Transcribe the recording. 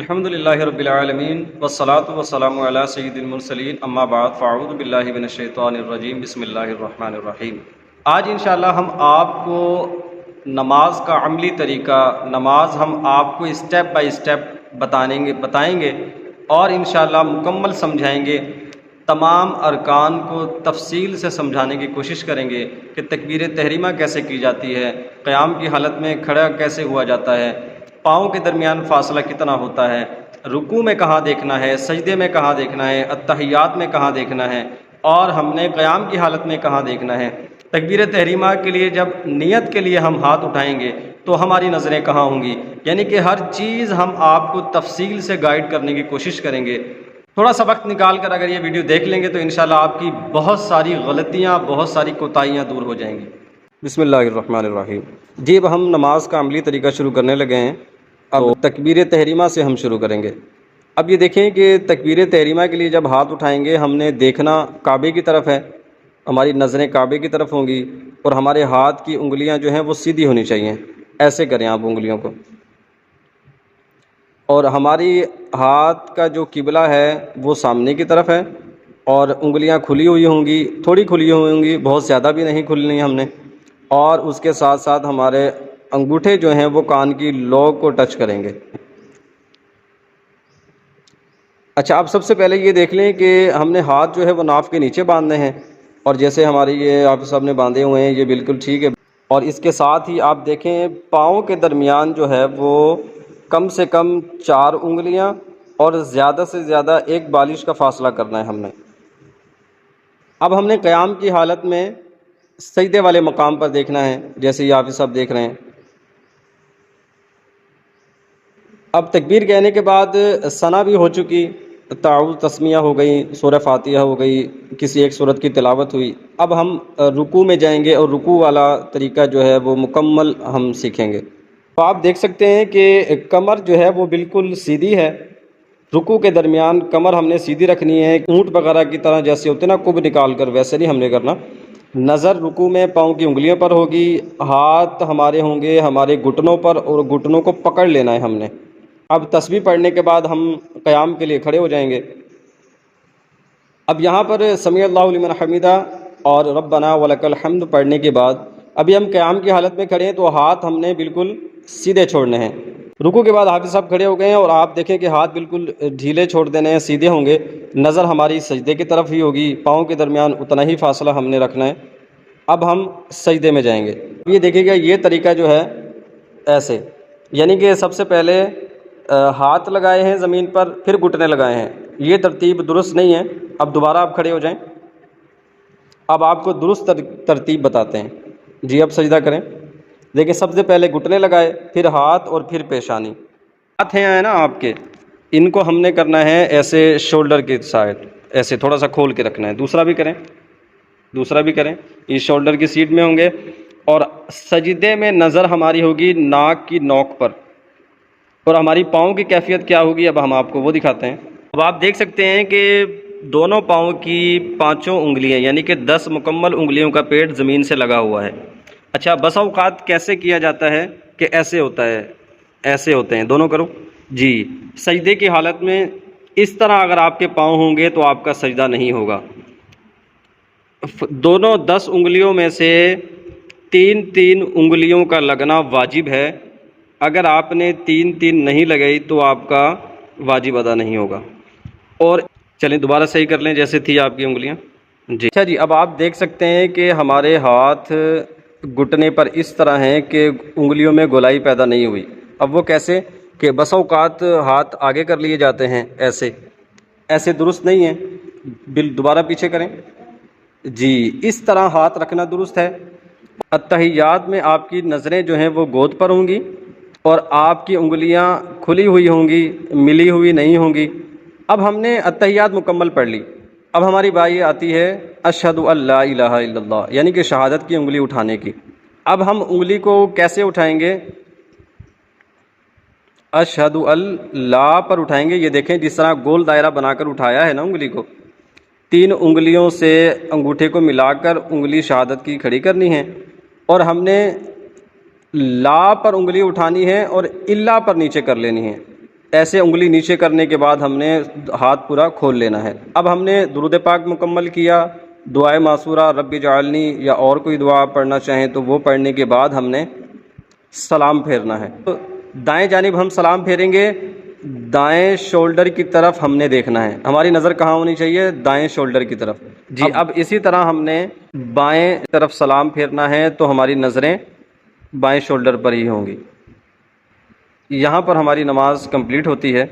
الحمدللہ رب العالمین والصلاة والسلام علی سید المرسلین اما بعد فاعوذ باللہ من الشیطان الرجیم بسم اللہ الرحمن الرحیم۔ آج انشاءاللہ ہم آپ کو نماز کا عملی طریقہ، نماز ہم آپ کو اسٹیپ بائی اسٹیپ بتائیں گے اور انشاءاللہ مکمل سمجھائیں گے۔ تمام ارکان کو تفصیل سے سمجھانے کی کوشش کریں گے کہ تکبیر تحریمہ کیسے کی جاتی ہے، قیام کی حالت میں کھڑا کیسے ہوا جاتا ہے، پاؤں کے درمیان فاصلہ کتنا ہوتا ہے، رکوع میں کہاں دیکھنا ہے، سجدے میں کہاں دیکھنا ہے، اتحیات میں کہاں دیکھنا ہے، اور ہم نے قیام کی حالت میں کہاں دیکھنا ہے۔ تکبیر تحریمہ کے لیے جب نیت کے لیے ہم ہاتھ اٹھائیں گے تو ہماری نظریں کہاں ہوں گی، یعنی کہ ہر چیز ہم آپ کو تفصیل سے گائیڈ کرنے کی کوشش کریں گے۔ تھوڑا سا وقت نکال کر اگر یہ ویڈیو دیکھ لیں گے تو انشاءاللہ آپ کی بہت ساری غلطیاں، بہت ساری کوتاہیاں دور ہو جائیں گی۔ بسم اللہ الرحمن الرحیم۔ جی اب ہم نماز کا عملی طریقہ شروع کرنے لگے ہیں۔ اب تکبیر تحریمہ سے ہم شروع کریں گے۔ اب یہ دیکھیں کہ تکبیر تحریمہ کے لیے جب ہاتھ اٹھائیں گے ہم نے دیکھنا کعبے کی طرف ہے، ہماری نظریں کعبے کی طرف ہوں گی اور ہمارے ہاتھ کی انگلیاں جو ہیں وہ سیدھی ہونی چاہیے، ایسے کریں آپ انگلیوں کو، اور ہماری ہاتھ کا جو قبلہ ہے وہ سامنے کی طرف ہے اور انگلیاں کھلی ہوئی ہوں گی، تھوڑی کھلی ہوئی ہوں گی، بہت زیادہ بھی نہیں کھلنی ہم نے، اور اس کے ساتھ ساتھ ہمارے انگوٹھے جو ہیں وہ کان کی لو کو ٹچ کریں گے۔ اچھا اب سب سے پہلے یہ دیکھ لیں کہ ہم نے ہاتھ جو ہے وہ ناف کے نیچے باندھنے ہیں، اور جیسے ہمارے یہ آپ صاحب نے باندھے ہوئے ہیں یہ بالکل ٹھیک ہے، اور اس کے ساتھ ہی آپ دیکھیں پاؤں کے درمیان جو ہے وہ کم سے کم 4 انگلیاں اور زیادہ سے زیادہ 1 بالش کا فاصلہ کرنا ہے ہم نے۔ اب ہم نے قیام کی حالت میں سجدے والے مقام پر دیکھنا ہے، جیسے یہ آپ سب دیکھ رہے ہیں۔ اب تکبیر کہنے کے بعد ثنا بھی ہو چکی، تعوذ تسمیہ ہو گئی، سورہ فاتحہ ہو گئی، کسی ایک سورت کی تلاوت ہوئی۔ اب ہم رکوع میں جائیں گے اور رکوع والا طریقہ جو ہے وہ مکمل ہم سیکھیں گے۔ تو آپ دیکھ سکتے ہیں کہ کمر جو ہے وہ بالکل سیدھی ہے، رکوع کے درمیان کمر ہم نے سیدھی رکھنی ہے، اونٹ وغیرہ کی طرح جیسے ہوتے نا کب نکال کر، ویسے نہیں ہم نے کرنا۔ نظر رکوع میں پاؤں کی انگلیوں پر ہوگی، ہاتھ ہمارے ہوں گے ہمارے گھٹنوں پر اور گھٹنوں کو پکڑ لینا ہے ہم نے۔ اب تسبیح پڑھنے کے بعد ہم قیام کے لیے کھڑے ہو جائیں گے۔ اب یہاں پر سمیع اللہ لمن حمیدہ اور ربنا ولک الحمد پڑھنے کے بعد ابھی ہم قیام کی حالت میں کھڑے ہیں تو ہاتھ ہم نے بالکل سیدھے چھوڑنے ہیں۔ رکوع کے بعد حافظ صاحب کھڑے ہو گئے ہیں اور آپ دیکھیں کہ ہاتھ بالکل ڈھیلے چھوڑ دینے ہیں، سیدھے ہوں گے، نظر ہماری سجدے کی طرف ہی ہوگی، پاؤں کے درمیان اتنا ہی فاصلہ ہم نے رکھنا ہے۔ اب ہم سجدے میں جائیں گے۔ یہ دیکھیے گا یہ طریقہ جو ہے ایسے، یعنی کہ سب سے پہلے ہاتھ لگائے ہیں زمین پر، پھر گھٹنے لگائے ہیں، یہ ترتیب درست نہیں ہے۔ اب دوبارہ آپ کھڑے ہو جائیں، اب آپ کو درست ترتیب بتاتے ہیں۔ جی اب سجدہ کریں، دیکھیں سب سے پہلے گھٹنے لگائے، پھر ہاتھ اور پھر پیشانی۔ ہاتھ ہیں نا آپ کے، ان کو ہم نے کرنا ہے ایسے شولڈر کی سائڈ، ایسے تھوڑا سا کھول کے رکھنا ہے۔ دوسرا بھی کریں، دوسرا بھی کریں، یہ شولڈر کی سیٹ میں ہوں گے، اور سجدے میں نظر ہماری ہوگی ناک کی نوک پر، اور ہماری پاؤں کی کیفیت کیا ہوگی اب ہم آپ کو وہ دکھاتے ہیں۔ اب آپ دیکھ سکتے ہیں کہ دونوں پاؤں کی 5 انگلیاں یعنی کہ 10 مکمل انگلیوں کا پیٹ زمین سے لگا ہوا ہے۔ اچھا بسا اوقات کیسے کیا جاتا ہے کہ ایسے ہوتا ہے، ایسے ہوتے ہیں، دونوں کرو جی۔ سجدے کی حالت میں اس طرح اگر آپ کے پاؤں ہوں گے تو آپ کا سجدہ نہیں ہوگا۔ دونوں 10 انگلیوں میں سے 3 انگلیوں کا لگنا واجب ہے، اگر آپ نے 3 نہیں لگائی تو آپ کا واجب ادا نہیں ہوگا۔ اور چلیں دوبارہ صحیح کر لیں جیسے تھی آپ کی انگلیاں جی۔ اچھا جی اب آپ دیکھ سکتے ہیں کہ ہمارے ہاتھ گھٹنے پر اس طرح ہیں کہ انگلیوں میں گولائی پیدا نہیں ہوئی۔ اب وہ کیسے کہ بسا اوقات ہاتھ آگے کر لیے جاتے ہیں، ایسے ایسے درست نہیں ہیں، دوبارہ پیچھے کریں جی، اس طرح ہاتھ رکھنا درست ہے۔ اتحیات میں آپ کی نظریں جو ہیں وہ گود پر ہوں گی اور آپ کی انگلیاں کھلی ہوئی ہوں گی، ملی ہوئی نہیں ہوں گی۔ اب ہم نے اتحیات مکمل پڑھ لی، اب ہماری باری آتی ہے اشہد ان لا الہ الا اللہ، یعنی کہ شہادت کی انگلی اٹھانے کی۔ اب ہم انگلی کو کیسے اٹھائیں گے؟ اشہد ان لا پر اٹھائیں گے، یہ دیکھیں جس طرح گول دائرہ بنا کر اٹھایا ہے نا انگلی کو، 3 انگلیوں سے انگوٹھے کو ملا کر انگلی شہادت کی کھڑی کرنی ہے، اور ہم نے لا پر انگلی اٹھانی ہے اور الا پر نیچے کر لینی ہے، ایسے انگلی نیچے کرنے کے بعد ہم نے ہاتھ پورا کھول لینا ہے۔ اب ہم نے درود پاک مکمل کیا، دعائے معصورہ رب اجعلنی یا اور کوئی دعا آپ پڑھنا چاہیں تو وہ پڑھنے کے بعد ہم نے سلام پھیرنا ہے۔ تو دائیں جانب ہم سلام پھیریں گے، دائیں شولڈر کی طرف ہم نے دیکھنا ہے، ہماری نظر کہاں ہونی چاہیے؟ دائیں شولڈر کی طرف جی۔ اب اسی طرح ہم نے بائیں طرف سلام پھیرنا ہے تو ہماری نظریں بائیں شولڈر پر ہی ہوں گی۔ یہاں پر ہماری نماز کمپلیٹ ہوتی ہے۔